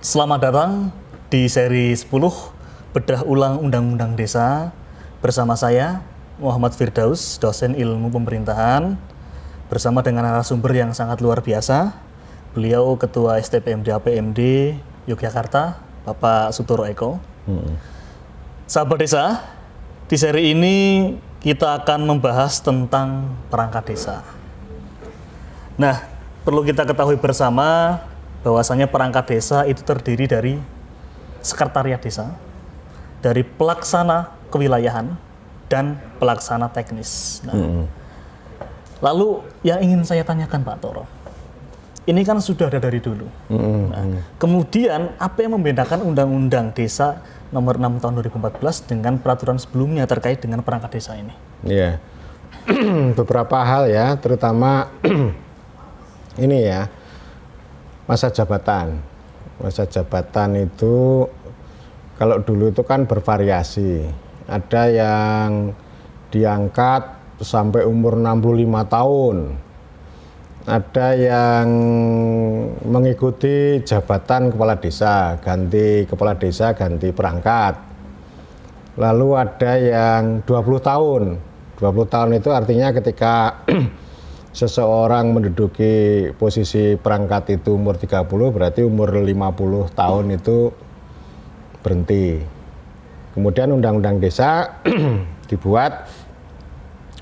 Selamat datang di seri 10 Bedah Ulang Undang-Undang Desa bersama saya Muhammad Firdaus, dosen ilmu pemerintahan, bersama dengan narasumber yang sangat luar biasa. Beliau Ketua STPMD APMD Yogyakarta, Bapak Sutoro Eko. Sahabat desa, di seri ini kita akan membahas tentang perangkat desa. Nah, perlu kita ketahui bersama bahwasanya perangkat desa itu terdiri dari sekretariat desa, dari pelaksana kewilayahan, dan pelaksana teknis. Nah, lalu yang ingin saya tanyakan Pak Toro, ini kan sudah ada dari dulu. Nah, kemudian apa yang membedakan Undang-Undang Desa Nomor 6 Tahun 2014 dengan peraturan sebelumnya terkait dengan perangkat desa ini? Ya, beberapa hal ya, terutama ini ya, masa jabatan. Masa jabatan itu kalau dulu itu kan bervariasi. Ada yang diangkat sampai umur 65 tahun. Ada yang mengikuti jabatan kepala desa, ganti kepala desa, ganti perangkat. Lalu ada yang 20 tahun. 20 tahun itu artinya ketika seseorang menduduki posisi perangkat itu umur 30, berarti umur 50 tahun itu berhenti. Kemudian Undang-Undang Desa dibuat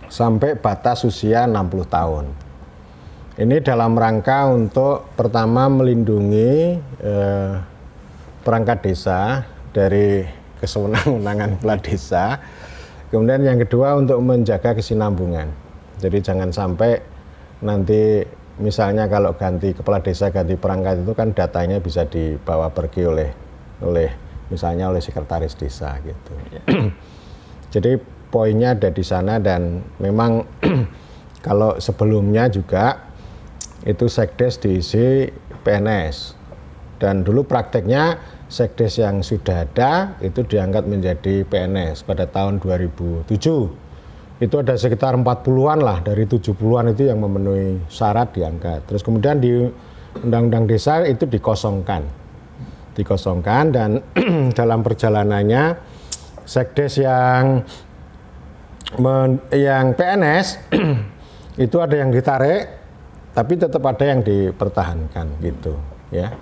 sampai batas usia 60 tahun. Ini dalam rangka untuk pertama melindungi perangkat desa dari kesewenang-wenangan kepala desa. Kemudian yang kedua untuk menjaga kesinambungan. Jadi jangan sampai nanti misalnya kalau ganti kepala desa, ganti perangkat itu kan datanya bisa dibawa pergi oleh misalnya oleh sekretaris desa gitu. Jadi poinnya ada di sana, dan memang kalau sebelumnya juga itu sekdes diisi PNS, dan dulu prakteknya sekdes yang sudah ada itu diangkat menjadi PNS pada tahun 2007. Itu ada sekitar 40-an lah, dari 70-an itu yang memenuhi syarat diangkat. Terus kemudian di Undang-Undang Desa itu dikosongkan dan dalam perjalanannya sekdes yang PNS itu ada yang ditarik, tapi tetap ada yang dipertahankan gitu ya.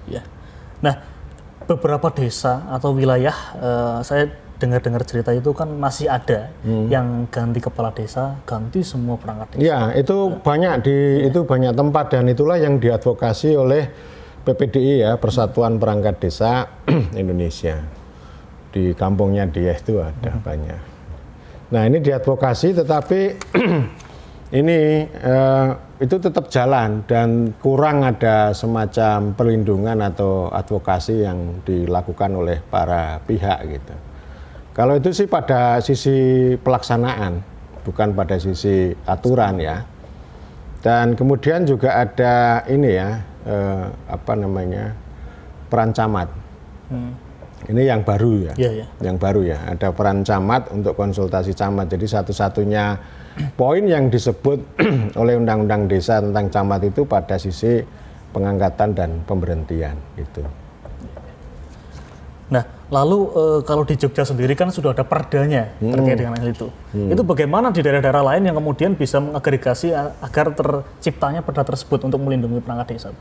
Ya. Nah, beberapa desa atau wilayah saya dengar cerita itu kan masih ada yang ganti kepala desa, ganti semua perangkat desa. Ya, itu banyak itu banyak tempat, dan itulah yang diadvokasi oleh PPDI ya, Persatuan Perangkat Desa Indonesia. Di kampungnya dia itu ada banyak. Nah, ini diadvokasi, tetapi ini itu tetap jalan dan kurang ada semacam perlindungan atau advokasi yang dilakukan oleh para pihak gitu. Kalau itu sih pada sisi pelaksanaan, bukan pada sisi aturan ya. Dan kemudian juga ada ini ya, peran camat. Ini yang baru ya, yang baru ya. Ada peran camat untuk konsultasi camat. Jadi satu-satunya poin yang disebut oleh Undang-Undang Desa tentang camat itu pada sisi pengangkatan dan pemberhentian itu. Nah, lalu kalau di Jogja sendiri kan sudah ada perdanya terkait dengan hal itu. Itu bagaimana di daerah-daerah lain yang kemudian bisa mengagregasi agar terciptanya perda tersebut untuk melindungi perangkat desa?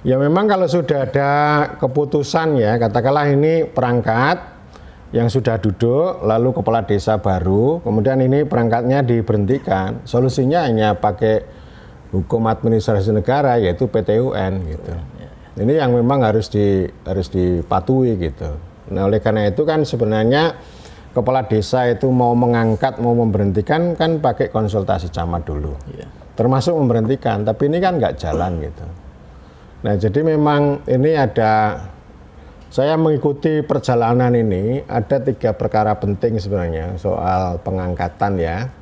Ya memang kalau sudah ada keputusan ya, katakanlah ini perangkat yang sudah duduk, lalu kepala desa baru, kemudian ini perangkatnya diberhentikan, solusinya hanya pakai hukum administrasi negara, yaitu PTUN gitu. Ini yang memang harus dipatuhi gitu. Nah, oleh karena itu kan sebenarnya kepala desa itu mau mengangkat, mau memberhentikan kan pakai konsultasi camat dulu. Termasuk memberhentikan, tapi ini kan nggak jalan gitu. Nah, jadi memang ini saya mengikuti perjalanan ini, ada 3 perkara penting sebenarnya soal pengangkatan ya.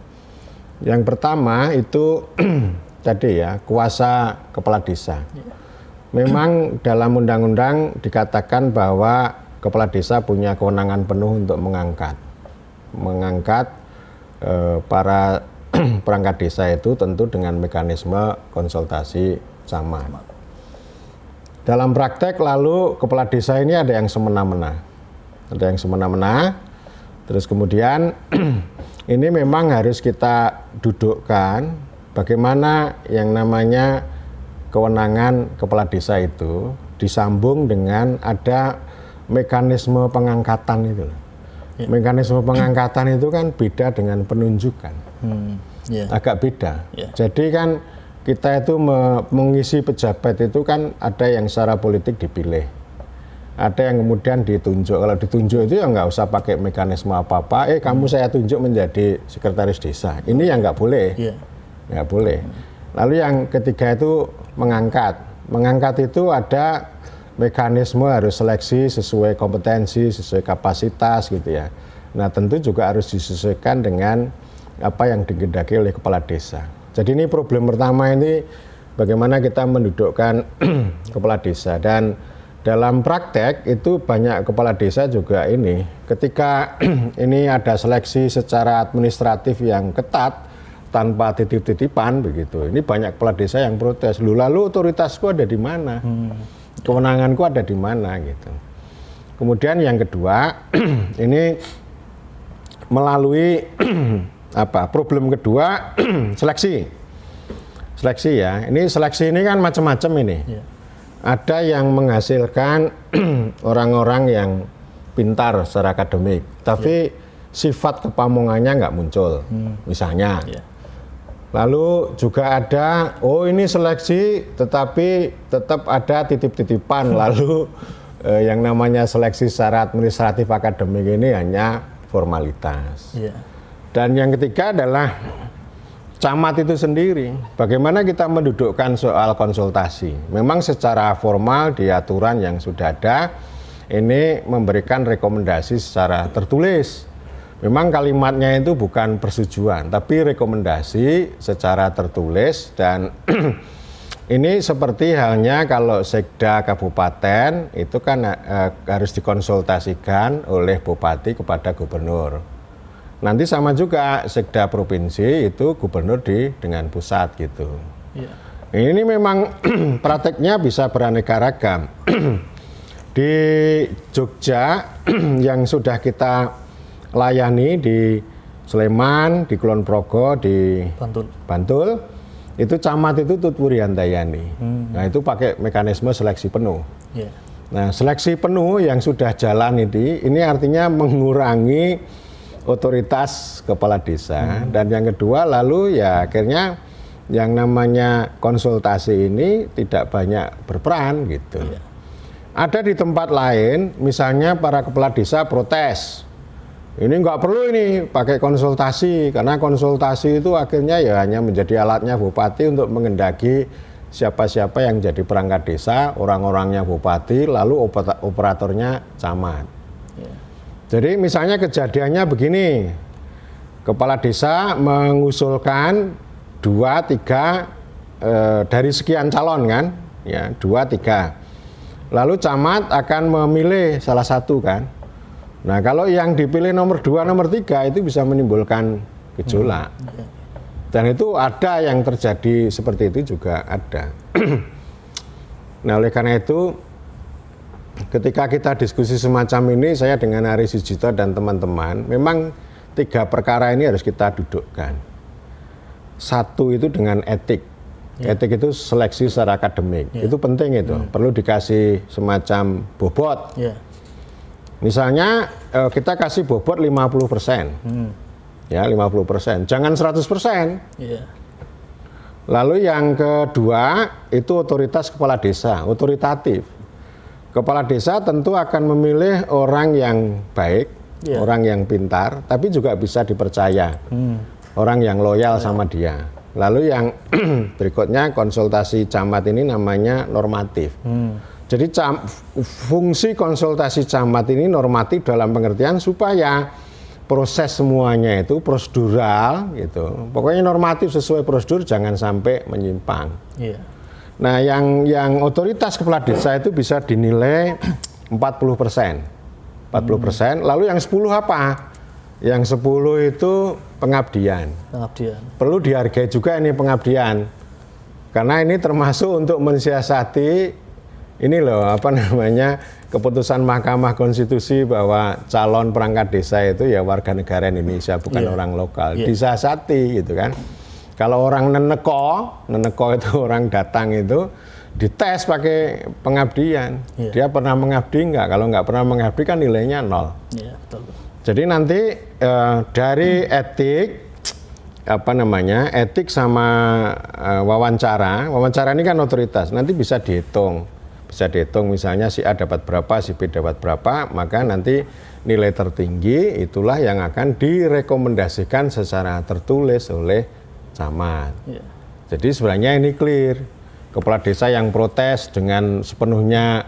Yang pertama itu tadi ya, kuasa kepala desa. Memang dalam undang-undang dikatakan bahwa kepala desa punya kewenangan penuh untuk mengangkat para perangkat desa itu tentu dengan mekanisme konsultasi camat. Dalam praktek lalu kepala desa ini ada yang semena-mena. Ada yang semena-mena. Terus kemudian ini memang harus kita dudukkan bagaimana yang namanya kewenangan kepala desa itu disambung dengan ada mekanisme pengangkatan itu. Mekanisme pengangkatan itu kan beda dengan penunjukan. Agak beda. Jadi kan kita itu mengisi pejabat itu kan ada yang secara politik dipilih, ada yang kemudian ditunjuk. Kalau ditunjuk itu ya nggak usah pakai mekanisme apa-apa. Kamu saya tunjuk menjadi sekretaris desa. Ini yang nggak boleh, nggak boleh. Lalu yang ketiga itu mengangkat. Mengangkat itu ada mekanisme harus seleksi sesuai kompetensi, sesuai kapasitas gitu ya. Nah tentu juga harus disesuaikan dengan apa yang dikehendaki oleh kepala desa. Jadi ini problem pertama ini bagaimana kita mendudukkan kepala desa, dan dalam praktek itu banyak kepala desa juga ini ketika ini ada seleksi secara administratif yang ketat tanpa titip-titipan begitu. Ini banyak kepala desa yang protes. Lalu otoritasku ada di mana? Kewenanganku ada di mana gitu. Kemudian yang kedua ini melalui problem kedua seleksi ya. Ini seleksi ini kan macam-macam ini. Ada yang menghasilkan orang-orang yang pintar secara akademik, tapi sifat kepamungannya nggak muncul, misalnya. Lalu juga ada, ini seleksi tetapi tetap ada titip-titipan. Lalu yang namanya seleksi secara administratif akademik ini hanya formalitas. Dan yang ketiga adalah camat itu sendiri. Bagaimana kita mendudukkan soal konsultasi? Memang secara formal di aturan yang sudah ada, ini memberikan rekomendasi secara tertulis. Memang kalimatnya itu bukan persetujuan, tapi rekomendasi secara tertulis. Dan ini seperti halnya kalau sekda kabupaten itu kan harus dikonsultasikan oleh bupati kepada gubernur. Nanti sama juga sekda provinsi itu gubernur dengan pusat gitu. Ini memang prakteknya bisa beraneka ragam. Di Jogja yang sudah kita layani di Sleman, di Kulon Progo, di Bantul, itu camat itu Tutwuri Handayani. Nah itu pakai mekanisme seleksi penuh. Nah seleksi penuh yang sudah jalan ini artinya mengurangi otoritas kepala desa. Dan yang kedua lalu ya akhirnya yang namanya konsultasi ini tidak banyak berperan gitu. Ada di tempat lain misalnya para kepala desa protes. Ini nggak perlu ini pakai konsultasi, karena konsultasi itu akhirnya ya hanya menjadi alatnya bupati untuk mengendaki siapa-siapa yang jadi perangkat desa, orang-orangnya bupati, lalu operatornya camat. Jadi misalnya kejadiannya begini, kepala desa mengusulkan 2-3 dari sekian calon kan, ya 2-3. Lalu camat akan memilih salah satu kan. Nah kalau yang dipilih nomor 2, nomor 3 itu bisa menimbulkan gejolak. Dan itu ada yang terjadi seperti itu juga ada. Nah oleh karena itu ketika kita diskusi semacam ini, saya dengan Ari Sujito dan teman-teman, memang 3 perkara ini harus kita dudukkan. Satu itu dengan etik. Etik itu seleksi secara akademik. Itu penting itu. Perlu dikasih semacam bobot. Misalnya kita kasih bobot 50%. Ya 50%. Jangan 100%. Lalu yang kedua itu otoritas kepala desa, otoritatif. Kepala desa tentu akan memilih orang yang baik, orang yang pintar, tapi juga bisa dipercaya, orang yang loyal sama dia. Lalu yang berikutnya konsultasi camat ini namanya normatif. Jadi fungsi konsultasi camat ini normatif dalam pengertian supaya proses semuanya itu prosedural gitu. Pokoknya normatif sesuai prosedur, jangan sampai menyimpang. Nah, yang otoritas kepala desa itu bisa dinilai 40%. 40%. Lalu yang 10 apa? Yang 10 itu pengabdian. Perlu dihargai juga ini pengabdian. Karena ini termasuk untuk mensiasati ini loh apa namanya keputusan Mahkamah Konstitusi bahwa calon perangkat desa itu ya warga negara Indonesia bukan orang lokal, disasati gitu kan. Kalau orang neneko itu orang datang itu dites pakai pengabdian. Dia pernah mengabdi enggak? Kalau enggak pernah mengabdi kan nilainya 0. Betul. Jadi nanti dari etik sama wawancara ini kan otoritas, nanti bisa dihitung misalnya si A dapat berapa, si B dapat berapa, maka nanti nilai tertinggi itulah yang akan direkomendasikan secara tertulis oleh camat. Jadi sebenarnya ini clear, kepala desa yang protes dengan sepenuhnya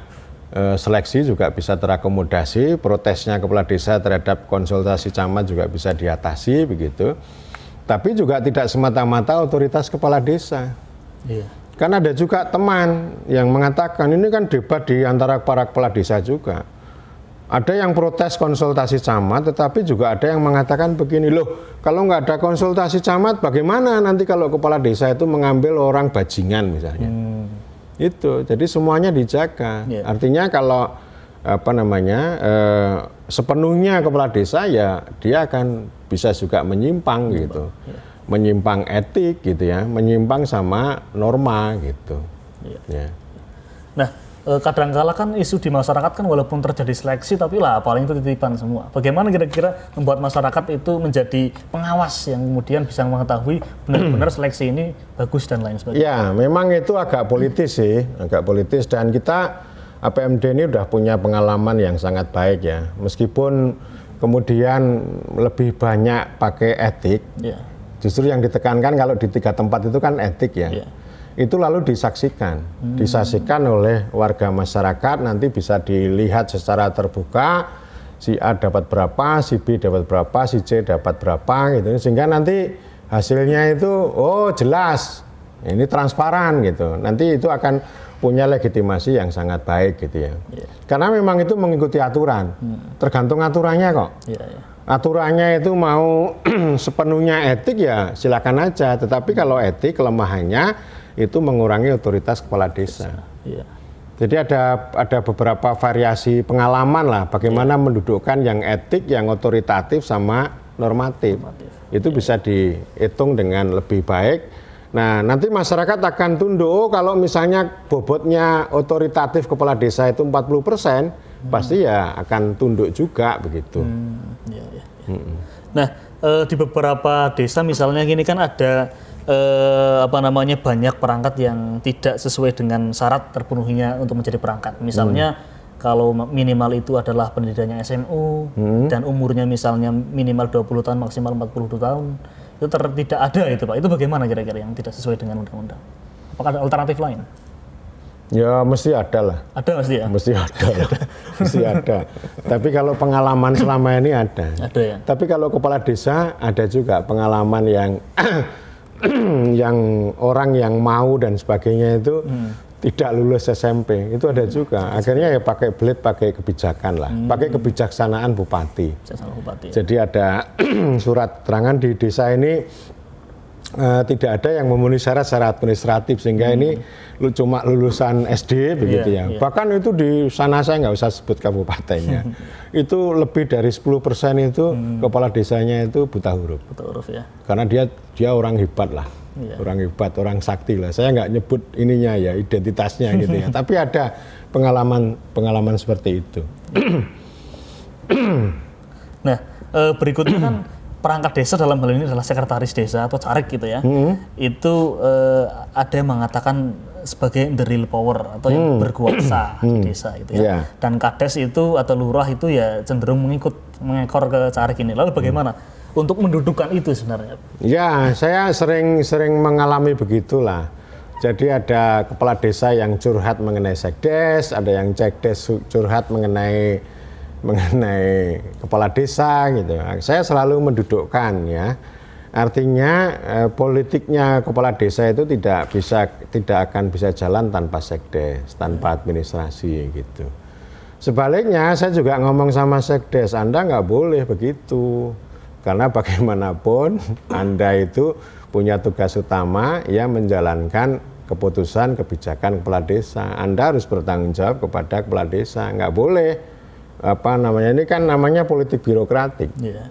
seleksi juga bisa terakomodasi, protesnya kepala desa terhadap konsultasi camat juga bisa diatasi begitu. Tapi juga tidak semata-mata otoritas kepala desa. Kan ada juga teman yang mengatakan ini kan debat di antara para kepala desa juga. Ada yang protes konsultasi camat, tetapi juga ada yang mengatakan begini, loh kalau nggak ada konsultasi camat bagaimana nanti kalau kepala desa itu mengambil orang bajingan misalnya. Itu, jadi semuanya dijaga. Artinya kalau sepenuhnya kepala desa ya dia akan bisa juga menyimpang gitu, menyimpang etik gitu ya, menyimpang sama norma gitu. Nah, kadangkala kan isu di masyarakat kan walaupun terjadi seleksi tapi lah paling itu titipan semua. Bagaimana kira-kira membuat masyarakat itu menjadi pengawas yang kemudian bisa mengetahui benar-benar seleksi ini bagus dan lain sebagainya? Ya, memang itu agak politis sih, agak politis, dan kita APMD ini udah punya pengalaman yang sangat baik ya. Meskipun kemudian lebih banyak pakai etik, justru yang ditekankan kalau di 3 tempat itu kan etik ya. Itu lalu disaksikan oleh warga masyarakat, nanti bisa dilihat secara terbuka, si A dapat berapa, si B dapat berapa, si C dapat berapa gitu, sehingga nanti hasilnya itu jelas, ini transparan gitu, nanti itu akan punya legitimasi yang sangat baik gitu ya. Karena memang itu mengikuti aturan, tergantung aturannya kok. Aturannya itu mau sepenuhnya etik ya silakan aja, tetapi kalau etik kelemahannya itu mengurangi otoritas kepala desa. Jadi ada beberapa variasi pengalaman lah bagaimana mendudukkan yang etik, yang otoritatif sama normatif. Itu bisa dihitung dengan lebih baik. Nah, nanti masyarakat akan tunduk kalau misalnya bobotnya otoritatif kepala desa itu 40%, pasti ya akan tunduk juga begitu. Nah, di beberapa desa misalnya gini kan ada banyak perangkat yang tidak sesuai dengan syarat terpenuhinya untuk menjadi perangkat. Misalnya kalau minimal itu adalah pendidikannya SMU dan umurnya misalnya minimal 20 tahun maksimal 42 tahun. Itu tidak ada itu Pak. Itu bagaimana kira-kira yang tidak sesuai dengan undang-undang? Apakah ada alternatif lain? Ya mesti ada lah. Ada mesti ya? Mesti ada lah. Mesti ada. Tapi kalau pengalaman selama ini ada. Ada ya? Tapi kalau kepala desa ada juga pengalaman yang yang orang yang mau dan sebagainya itu tidak lulus SMP, itu ada juga. Akhirnya ya pakai blade, pakai kebijakan lah, pakai kebijaksanaan bupati. Jadi ada surat keterangan di desa ini tidak ada yang memenuhi syarat secara administratif, sehingga ini cuma lulusan SD begitu ya. Bahkan itu di sana saya nggak usah sebut kabupatennya. Itu lebih dari 10% itu kepala desanya itu buta huruf. Buta huruf ya. Karena dia orang hebat lah. Orang hebat, orang sakti lah. Saya nggak nyebut ininya ya, identitasnya gitu ya. Tapi ada pengalaman seperti itu. Nah, berikutnya kan perangkat desa dalam hal ini adalah sekretaris desa atau caleg gitu ya. Itu ada yang mengatakan sebagai the real power atau yang berkuasa di desa gitu ya. Dan kades itu atau lurah itu ya cenderung mengekor ke caleg ini. Lalu bagaimana untuk mendudukkan itu sebenarnya? Ya, saya sering mengalami begitulah. Jadi ada kepala desa yang curhat mengenai sekdes, ada yang sekdes curhat mengenai kepala desa gitu. Saya selalu mendudukkan ya. Artinya politiknya kepala desa itu tidak akan bisa jalan tanpa sekdes, tanpa administrasi gitu. Sebaliknya saya juga ngomong sama sekdes, Anda nggak boleh begitu. Karena bagaimanapun Anda itu punya tugas utama ya menjalankan keputusan kebijakan kepala desa. Anda harus bertanggung jawab kepada kepala desa. Nggak boleh ini kan namanya politik birokratik. Yeah.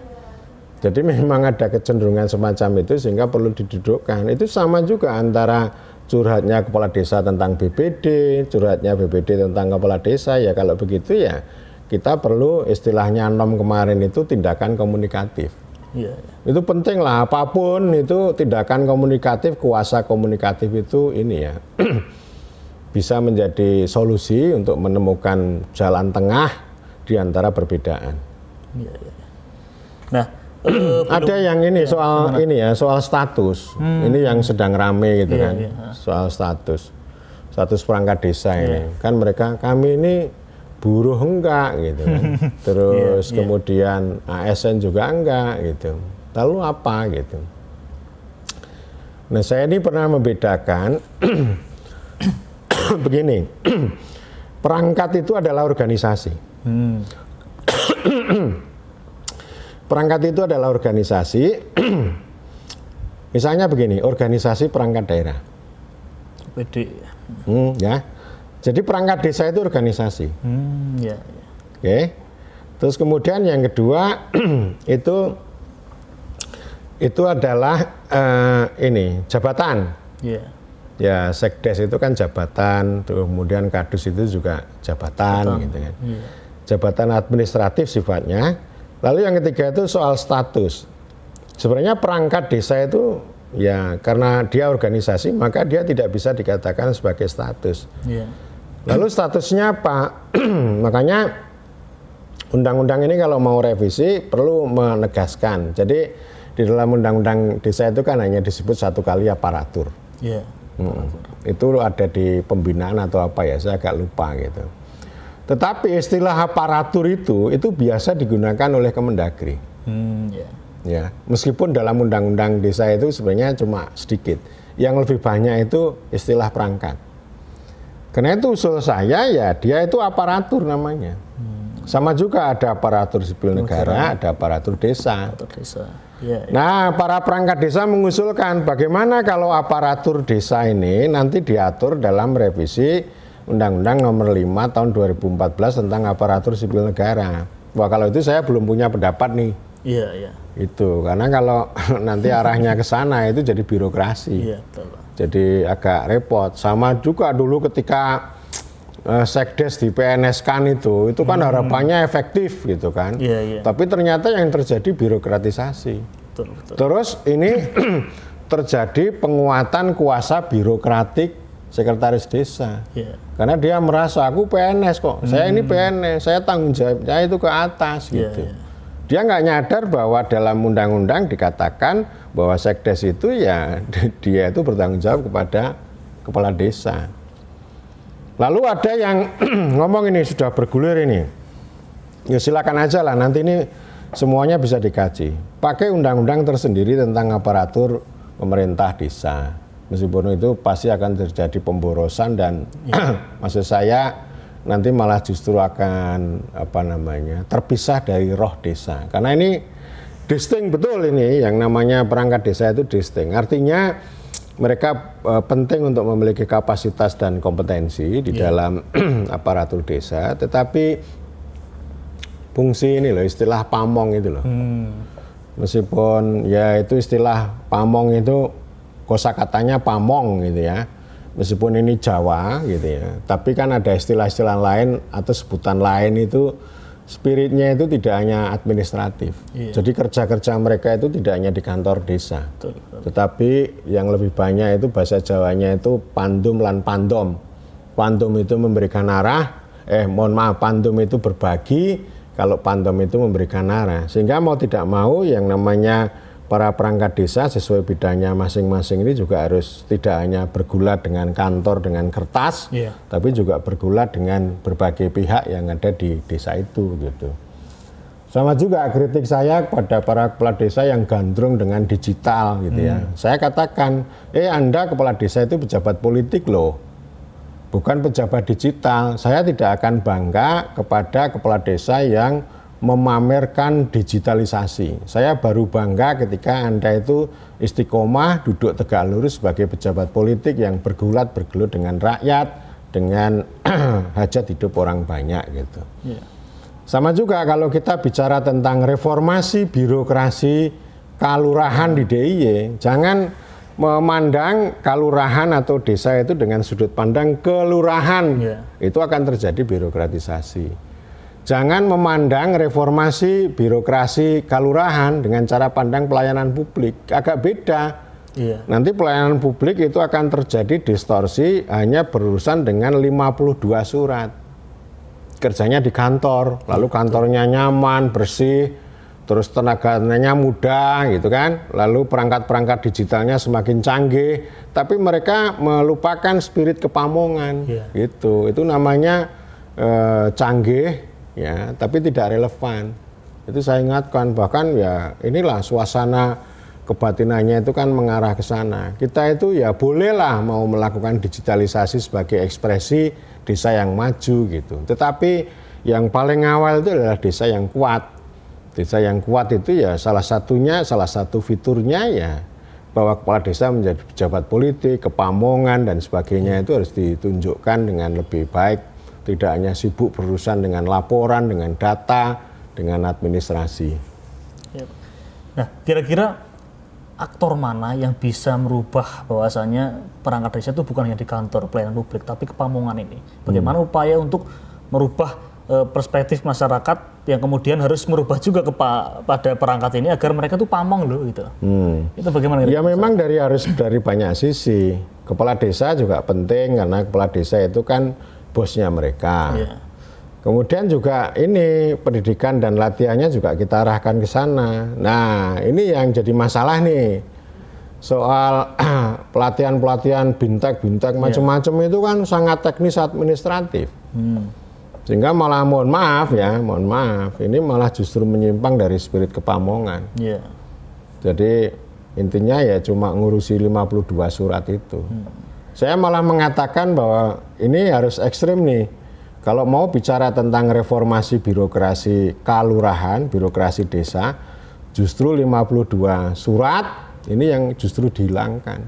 Jadi memang ada kecenderungan semacam itu sehingga perlu didudukkan. Itu sama juga antara curhatnya kepala desa tentang BPD, curhatnya BPD tentang kepala desa. Ya kalau begitu ya kita perlu istilahnya NOM kemarin itu tindakan komunikatif. Yeah. Itu penting lah, apapun itu tindakan komunikatif, kuasa komunikatif itu ini ya bisa menjadi solusi untuk menemukan jalan tengah di antara perbedaan. Yeah. Nah, ada yang ini soal ini ya, soal status. Ini yang sedang rame gitu kan, soal status perangkat desa ini. Kan kami ini buruh enggak gitu kan. Terus kemudian ASN juga enggak gitu. Lalu apa gitu. Nah, saya ini pernah membedakan begini. Perangkat itu adalah organisasi. Perangkat itu adalah organisasi. Misalnya begini, organisasi perangkat daerah. PD. Ya. Jadi perangkat desa itu organisasi. Ya. Oke. Terus kemudian yang kedua itu adalah ini jabatan. Ya. Ya, sekdes itu kan jabatan, kemudian kadus itu juga jabatan gitu kan. Yeah. Jabatan administratif sifatnya. Lalu yang ketiga itu soal status. Sebenarnya perangkat desa itu ya karena dia organisasi maka dia tidak bisa dikatakan sebagai status. Yeah. Lalu statusnya apa? Makanya undang-undang ini kalau mau revisi perlu menegaskan. Jadi di dalam undang-undang desa itu kan hanya disebut satu kali aparatur. Yeah. Itu ada di pembinaan atau apa ya, saya agak lupa gitu. Tetapi istilah aparatur itu biasa digunakan oleh Kemendagri. Ya, meskipun dalam undang-undang desa itu sebenarnya cuma sedikit. Yang lebih banyak itu istilah perangkat. Karena itu usul saya ya dia itu aparatur namanya. Sama juga ada aparatur sipil negara, ada aparatur desa. Ya. Nah, para perangkat desa mengusulkan bagaimana kalau aparatur desa ini nanti diatur dalam revisi Undang-Undang Nomor 5 Tahun 2014 tentang aparatur sipil negara. Wah, kalau itu saya belum punya pendapat nih. Iya, iya. Itu karena kalau nanti arahnya ke sana itu jadi birokrasi. Iya, betul. Jadi agak repot. Sama juga dulu ketika sekdes di PNS kan itu kan harapannya efektif gitu kan. Iya, iya. Tapi ternyata yang terjadi birokratisasi. Betul, betul. Terus ini terjadi penguatan kuasa birokratik sekretaris desa. Iya. Karena dia merasa aku PNS kok. Saya ini PNS, saya tanggung jawabnya itu ke atas gitu. Iya. Dia nggak nyadar bahwa dalam undang-undang dikatakan bahwa sekdes itu ya dia itu bertanggung jawab kepada kepala desa. Lalu ada yang ngomong ini sudah bergulir ini. Ya silakan aja lah, nanti ini semuanya bisa dikaji. Pakai undang-undang tersendiri tentang aparatur pemerintah desa. Meskipun itu pasti akan terjadi pemborosan dan maksud saya nanti malah justru akan terpisah dari roh desa. Karena ini distinct betul ini yang namanya perangkat desa itu distinct. Artinya mereka penting untuk memiliki kapasitas dan kompetensi di dalam aparatur desa, tetapi fungsi ini loh, istilah pamong itu loh. Meskipun ya itu istilah pamong itu kosakatanya pamong gitu ya. Meskipun ini Jawa gitu ya, tapi kan ada istilah-istilah lain atau sebutan lain itu spiritnya itu tidak hanya administratif. Iya. Jadi kerja-kerja mereka itu tidak hanya di kantor desa. Betul. Tetapi yang lebih banyak itu bahasa Jawanya itu pandum lan pandom. Pandum itu memberikan arah, pandum itu berbagi, kalau pandom itu memberikan arah. Sehingga mau tidak mau yang namanya para perangkat desa sesuai bidangnya masing-masing ini juga harus tidak hanya bergulat dengan kantor, dengan kertas, tapi juga bergulat dengan berbagai pihak yang ada di desa itu gitu. Sama juga kritik saya kepada para kepala desa yang gandrung dengan digital gitu ya. Saya katakan, Anda kepala desa itu pejabat politik loh, bukan pejabat digital. Saya tidak akan bangga kepada kepala desa yang memamerkan digitalisasi. Saya baru bangga ketika Anda itu istiqomah, duduk tegak lurus sebagai pejabat politik yang bergulat bergelut dengan rakyat, dengan hajat hidup orang banyak gitu. Yeah. Sama juga kalau kita bicara tentang reformasi birokrasi kalurahan di DIY, jangan memandang kalurahan atau desa itu dengan sudut pandang kelurahan. Yeah. Itu akan terjadi birokratisasi. Jangan memandang reformasi birokrasi kalurahan dengan cara pandang pelayanan publik. Agak beda. Iya. Nanti pelayanan publik itu akan terjadi distorsi hanya berurusan dengan 52 surat. Kerjanya di kantor, lalu kantornya nyaman, bersih, terus tenaganya mudah gitu kan. Lalu perangkat-perangkat digitalnya semakin canggih, tapi mereka melupakan spirit kepamongan. Iya. Gitu. Itu namanya canggih ya, tapi tidak relevan. Itu saya ingatkan, bahkan ya inilah suasana kebatinannya itu kan mengarah ke sana. Kita itu ya bolehlah mau melakukan digitalisasi sebagai ekspresi desa yang maju gitu. Tetapi yang paling awal itu adalah desa yang kuat. Desa yang kuat itu ya salah satu fiturnya ya bahwa kepala desa menjadi pejabat politik, kepamongan dan sebagainya itu harus ditunjukkan dengan lebih baik. Tidak hanya sibuk berurusan dengan laporan, dengan data, dengan administrasi. Nah, kira-kira aktor mana yang bisa merubah bahwasanya perangkat desa itu bukan hanya di kantor pelayanan publik, tapi kepamongan ini? Bagaimana upaya untuk merubah perspektif masyarakat yang kemudian harus merubah juga pada perangkat ini agar mereka tuh pamong loh gitu. Itu bagaimana? Ya memang harus dari banyak sisi. Kepala desa juga penting karena kepala desa itu kan bosnya mereka. Yeah. Kemudian juga ini pendidikan dan latihannya juga kita arahkan ke sana. Nah, ini yang jadi masalah nih. Soal pelatihan-pelatihan bintek-bintek macam-macam itu kan sangat teknis administratif. Sehingga malah mohon maaf, ini malah justru menyimpang dari spirit kepamongan. Yeah. Jadi intinya ya cuma ngurusi 52 surat itu. Saya malah mengatakan bahwa ini harus ekstrim nih. Kalau mau bicara tentang reformasi birokrasi kalurahan, birokrasi desa, justru 52 surat ini yang justru dihilangkan.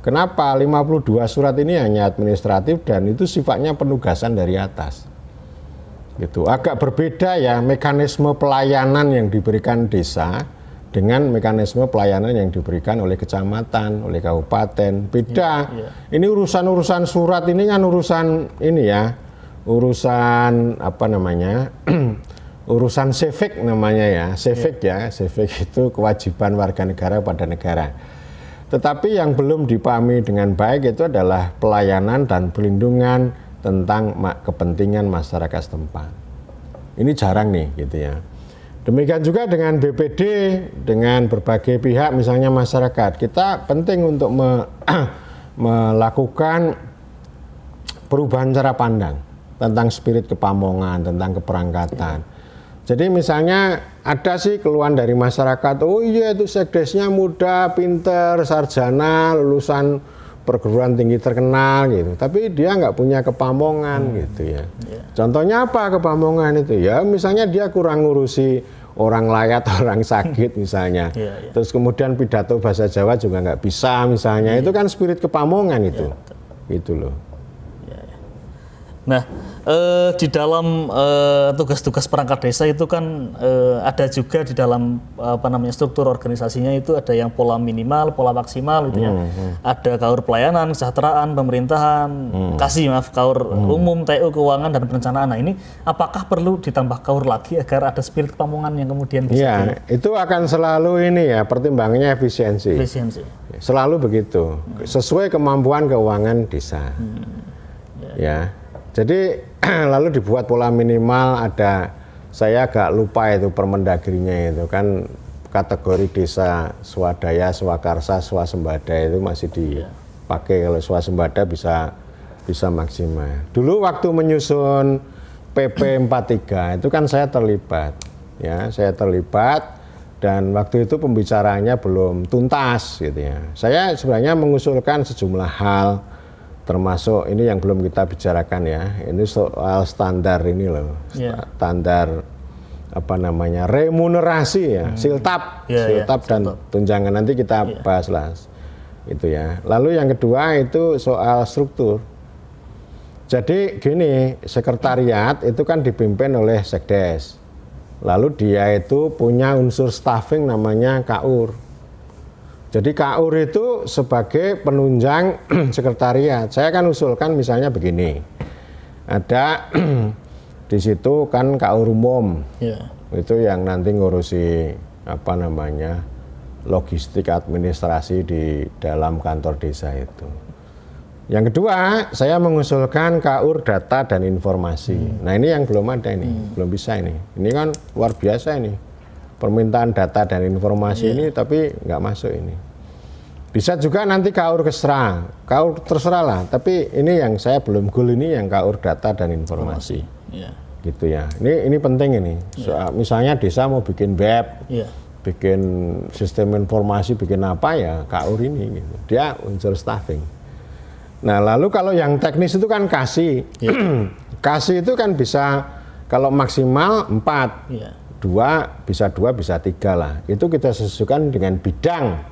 Kenapa? 52 surat ini hanya administratif dan itu sifatnya penugasan dari atas. Gitu. Agak berbeda ya mekanisme pelayanan yang diberikan desa dengan mekanisme pelayanan yang diberikan oleh kecamatan, oleh kabupaten. Beda. Ini urusan-urusan surat ini kan urusan ini ya, urusan apa namanya, urusan civic namanya ya, civic ya, civic itu kewajiban warga negara pada negara. Tetapi yang belum dipahami dengan baik itu adalah pelayanan dan perlindungan tentang kepentingan masyarakat setempat. Ini jarang nih gitu ya. Demikian juga dengan BPD, dengan berbagai pihak misalnya masyarakat. Kita penting untuk melakukan perubahan cara pandang tentang spirit kepamongan, tentang keperangkatan. Jadi misalnya ada sih keluhan dari masyarakat, oh iya itu sekdesnya muda, pinter, sarjana, lulusan perguruan tinggi terkenal gitu. Tapi dia nggak punya kepamongan gitu ya. Contohnya apa kepamongan itu? Ya misalnya dia kurang ngurusi orang layat, orang sakit misalnya. Terus kemudian pidato bahasa Jawa juga nggak bisa misalnya. Itu kan spirit kepamongan itu. Gitu loh. Nah, di dalam tugas-tugas perangkat desa itu kan ada juga di dalam apa namanya struktur organisasinya itu ada yang pola minimal, pola maksimal gitu ya. Ada kaur pelayanan, kesejahteraan, pemerintahan, kaur umum, TU, keuangan dan perencanaan. Nah, ini apakah perlu ditambah kaur lagi agar ada spirit kepamongan yang kemudian bisa itu akan selalu ini ya, pertimbangannya efisiensi. Selalu begitu. Sesuai kemampuan keuangan desa. Ya. Jadi lalu dibuat pola minimal, ada, saya agak lupa itu Permendagrinya itu kan kategori desa swadaya, swakarsa, swasembada itu masih dipakai. Kalau swasembada bisa maksimal. Dulu waktu menyusun PP 43 itu kan saya terlibat, dan waktu itu pembicaraannya belum tuntas gitu ya. Saya sebenarnya mengusulkan sejumlah hal. Termasuk ini yang belum kita bicarakan ya, ini soal standar ini loh, standar remunerasi ya, siltap, siltap dan tunjangan, nanti kita bahas lah itu ya. Lalu yang kedua itu soal struktur. Jadi gini, sekretariat itu kan dipimpin oleh sekdes. Lalu dia itu punya unsur staffing namanya KAUR. Jadi KAUR itu sebagai penunjang sekretariat. Saya kan usulkan misalnya begini. Ada di situ kan KAUR umum. Itu yang nanti ngurusi logistik administrasi di dalam kantor desa itu. Yang kedua, saya mengusulkan KAUR data dan informasi. Nah ini yang belum ada ini, belum bisa ini. Ini kan luar biasa ini, permintaan data dan informasi ini, tapi nggak masuk ini. Bisa juga nanti KAUR kesra, KAUR terserah lah. Tapi ini yang saya belum goal ini, yang KAUR data dan informasi. Gitu ya. Ini penting ini. Misalnya desa mau bikin web, bikin sistem informasi, bikin apa ya KAUR ini. Gitu. Dia unsur staffing. Nah lalu kalau yang teknis itu kan kasih, kasih itu kan bisa kalau maksimal 4, 2 bisa 3 lah. Itu kita sesuaikan dengan bidang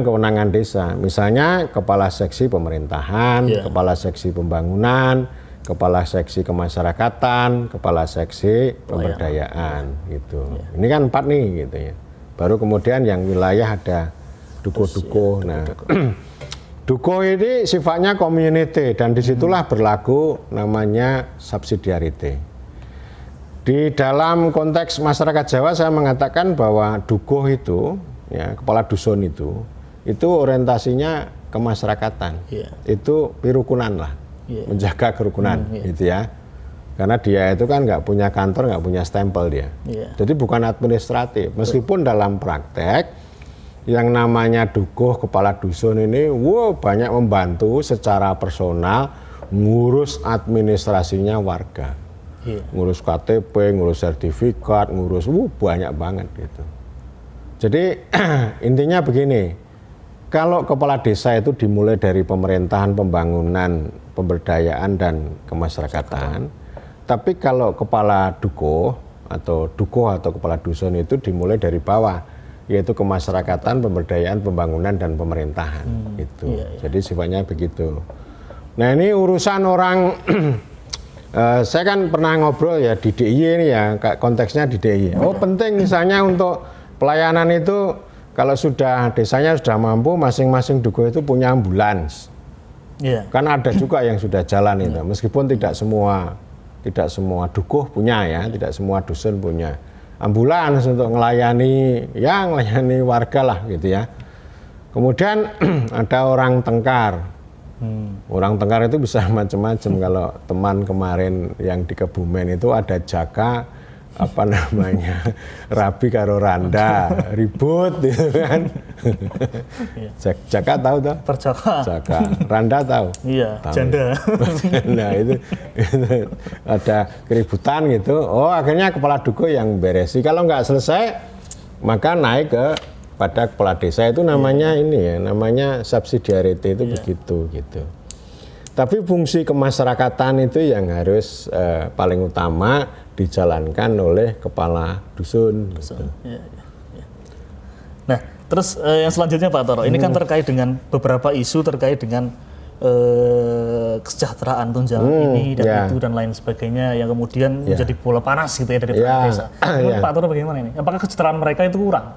kewenangan desa. Misalnya kepala seksi pemerintahan, kepala seksi pembangunan, kepala seksi kemasyarakatan, kepala seksi pemberdayaan gitu. Ini kan 4 nih gitu ya. Baru kemudian yang wilayah ada duko-duko. Nah. Duko ini sifatnya community dan disitulah berlaku namanya subsidiarity. Di dalam konteks masyarakat Jawa saya mengatakan bahwa duko itu, ya, kepala dusun itu orientasinya kemasyarakatan. Itu pirukunan lah, menjaga kerukunan, gitu ya. Karena dia itu kan nggak punya kantor, nggak punya stempel dia. Jadi bukan administratif. Meskipun dalam praktek yang namanya dukuh kepala dusun ini banyak membantu secara personal ngurus administrasinya warga, ngurus KTP, ngurus sertifikat, ngurus banyak banget gitu. Jadi intinya begini, kalau kepala desa itu dimulai dari pemerintahan, pembangunan, pemberdayaan dan kemasyarakatan, tapi kalau kepala dukuh atau kepala dusun itu dimulai dari bawah, yaitu kemasyarakatan, pemberdayaan, pembangunan, dan pemerintahan. Jadi sifatnya begitu. Nah ini urusan orang, saya kan pernah ngobrol ya di DIY ini ya, konteksnya di DIY. Penting misalnya untuk pelayanan itu, kalau sudah desanya sudah mampu, masing-masing dukuh itu punya ambulans. Kan ada juga yang sudah jalan itu, meskipun tidak semua dukuh punya ya, tidak semua dusun punya ambulans untuk melayani warga lah gitu ya. Kemudian ada orang tengkar. Orang tengkar itu bisa macam-macam. Kalau teman kemarin yang di Kebumen itu ada Jaka Rabi karo Randa ribut gitu kan. Jaka tahu tuh? Jaka. Randa tahu? Iya, tahu. Janda. Nah itu ada keributan gitu. Akhirnya kepala dukuh yang beresi. Kalau nggak selesai maka naik pada kepala desa, itu namanya namanya subsidiarity itu begitu gitu. Tapi fungsi kemasyarakatan itu yang harus paling utama dijalankan oleh kepala dusun. Gitu. Nah, terus yang selanjutnya Pak Toro, ini kan terkait dengan beberapa isu terkait dengan kesejahteraan tunjangan ini dan itu dan lain sebagainya yang kemudian menjadi bola panas gitu ya dari perangkat desa. Pak Toro bagaimana ini? Apakah kesejahteraan mereka itu kurang?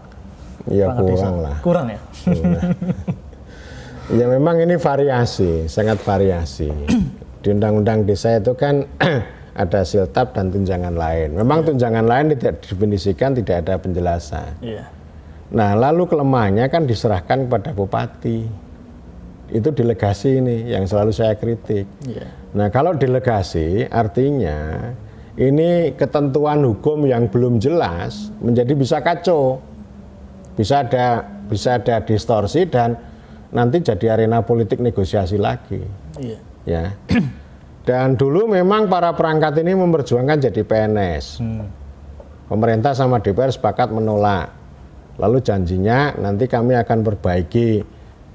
Iya kurang lah. Kurang ya? Ya memang ini variasi, sangat variasi. Di Undang-Undang Desa itu kan ada siltap dan tunjangan lain. Memang tunjangan lain tidak didefinisikan, tidak ada penjelasan. Nah lalu kelemahannya kan diserahkan kepada bupati. Itu delegasi ini yang selalu saya kritik. Nah kalau delegasi artinya ini ketentuan hukum yang belum jelas menjadi bisa kacau. Bisa ada distorsi dan nanti jadi arena politik negosiasi lagi. Ya. Dan dulu memang para perangkat ini memperjuangkan jadi PNS. Pemerintah sama DPR sepakat menolak. Lalu janjinya nanti kami akan perbaiki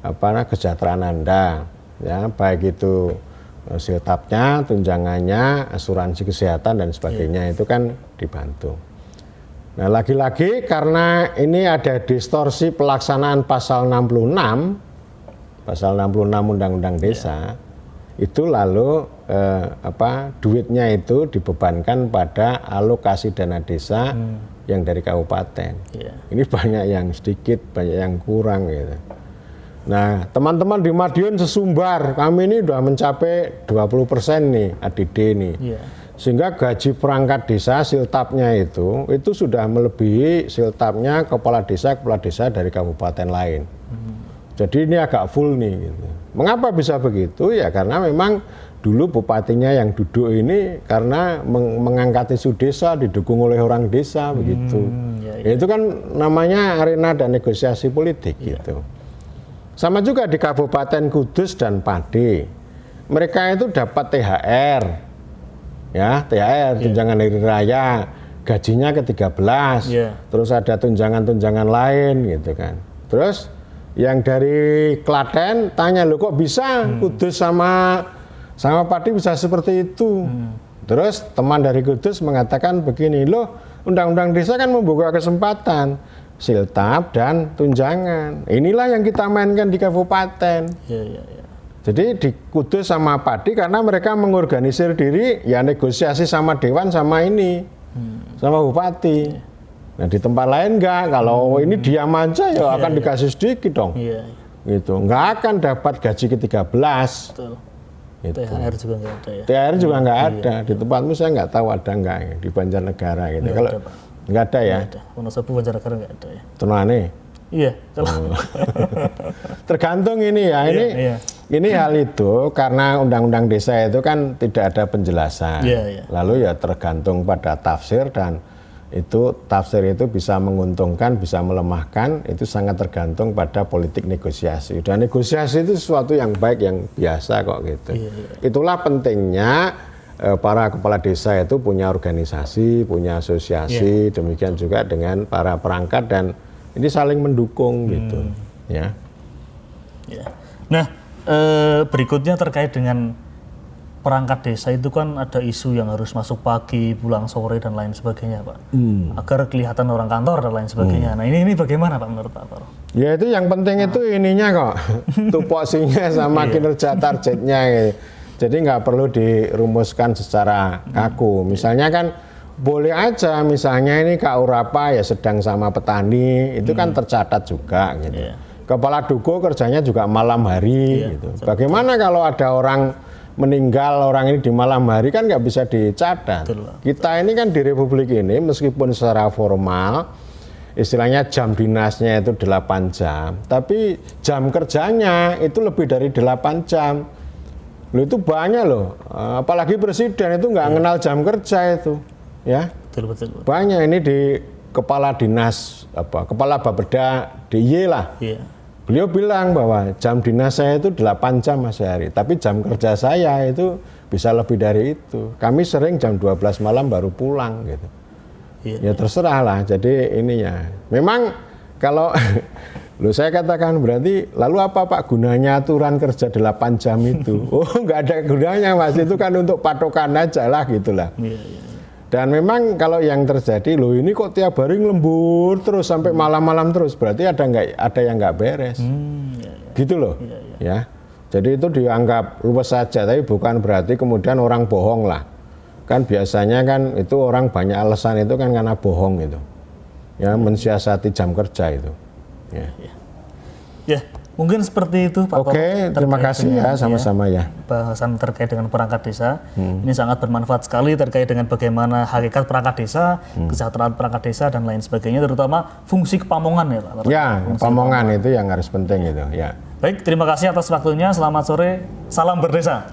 kesejahteraan Anda, ya, baik itu siltapnya, tunjangannya, asuransi kesehatan dan sebagainya itu kan dibantu. Nah, lagi-lagi karena ini ada distorsi pelaksanaan pasal 66 Undang-Undang Desa, itu lalu duitnya itu dibebankan pada alokasi dana desa yang dari kabupaten. Ini banyak yang sedikit, banyak yang kurang gitu. Nah, teman-teman di Madiun sesumbar, kami ini sudah mencapai 20% nih ADD nih. Sehingga gaji perangkat desa siltapnya itu sudah melebihi siltapnya kepala desa dari kabupaten lain. Jadi ini agak full nih gitu. Mengapa bisa begitu? Ya karena memang dulu bupatinya yang duduk ini karena mengangkat isu desa, didukung oleh orang desa begitu. Itu kan namanya arena dan negosiasi politik gitu. Sama juga di Kabupaten Kudus dan Pati. Mereka itu dapat THR. Ya, THR tunjangan hari raya, gajinya ke-13. Terus ada tunjangan-tunjangan lain gitu kan. Terus yang dari Klaten tanya, loh kok bisa Kudus sama Pati bisa seperti itu? Terus teman dari Kudus mengatakan begini, loh Undang-Undang Desa kan membuka kesempatan siltap dan tunjangan. Inilah yang kita mainkan di kabupaten. Jadi di Kudus sama Pati karena mereka mengorganisir diri, ya negosiasi sama dewan sama ini, sama bupati. Nah di tempat lain enggak, kalau ini diam aja ya akan dikasih sedikit dong. Gitu. Enggak akan dapat gaji ke-13. Betul. Gitu. THR juga enggak ada ya. THR juga enggak ada. Di tempatmu saya enggak tahu ada enggak ya, di Banjarnegara gitu. Kalau enggak ada ya. Enggak ada. Wonosobo Banjarnegara enggak ada ya. Tenane. Iya, tergantung ini ya. Ini hal itu karena Undang-Undang Desa itu kan tidak ada penjelasan. Lalu ya tergantung pada tafsir dan itu tafsir itu bisa menguntungkan, bisa melemahkan, itu sangat tergantung pada politik negosiasi. Dan negosiasi itu sesuatu yang baik, yang biasa kok gitu. Itulah pentingnya para kepala desa itu punya organisasi, punya asosiasi, demikian juga dengan para perangkat dan ini saling mendukung gitu. Ya. Nah, berikutnya terkait dengan perangkat desa itu kan ada isu yang harus masuk pagi, pulang sore dan lain sebagainya, Pak. Agar kelihatan orang kantor dan lain sebagainya. Nah, ini bagaimana Pak menurut Pak Toro? Ya itu yang penting itu ininya kok, tupoksinya sama kinerja targetnya. Gitu. Jadi nggak perlu dirumuskan secara kaku. Misalnya kan boleh aja, misalnya ini Kaurapa ya sedang sama petani, itu kan tercatat juga gitu. Kepala Duko kerjanya juga malam hari gitu. Bagaimana kalau ada orang meninggal, orang ini di malam hari kan nggak bisa dicatat. Kita ini kan di Republik ini meskipun secara formal istilahnya jam dinasnya itu 8 jam, tapi jam kerjanya itu lebih dari 8 jam. Loh itu banyak loh, apalagi presiden itu nggak kenal jam kerja itu, ya. Betul. Banyak ini di kepala dinas kepala Bapeda DIY lah. Beliau bilang bahwa jam dinas saya itu 8 jam sehari, tapi jam kerja saya itu bisa lebih dari itu. Kami sering jam 12 malam baru pulang gitu. Ya terserah lah. Jadi ininya. Memang kalau saya katakan berarti lalu apa Pak gunanya aturan kerja 8 jam itu? Oh nggak ada gunanya Mas, itu kan untuk patokan aja lah gitulah. Dan memang kalau yang terjadi, loh ini kok tiap hari lembur terus sampai malam-malam terus, berarti ada yang nggak beres, gitu loh, ya. Jadi itu dianggap luwes saja, tapi bukan berarti kemudian orang bohong lah. Kan biasanya kan itu orang banyak alasan itu kan karena bohong itu, ya mensiasati jam kerja itu. Ya, mungkin seperti itu Pak Toro. Oke, terima kasih ya, sama-sama ya. Bahasan terkait dengan perangkat desa, ini sangat bermanfaat sekali terkait dengan bagaimana hakikat perangkat desa, kesejahteraan perangkat desa dan lain sebagainya, terutama fungsi kepamongan ya Pak Toro. Ya, kepamongan itu yang harus penting itu. Ya. Baik, terima kasih atas waktunya. Selamat sore, salam berdesa.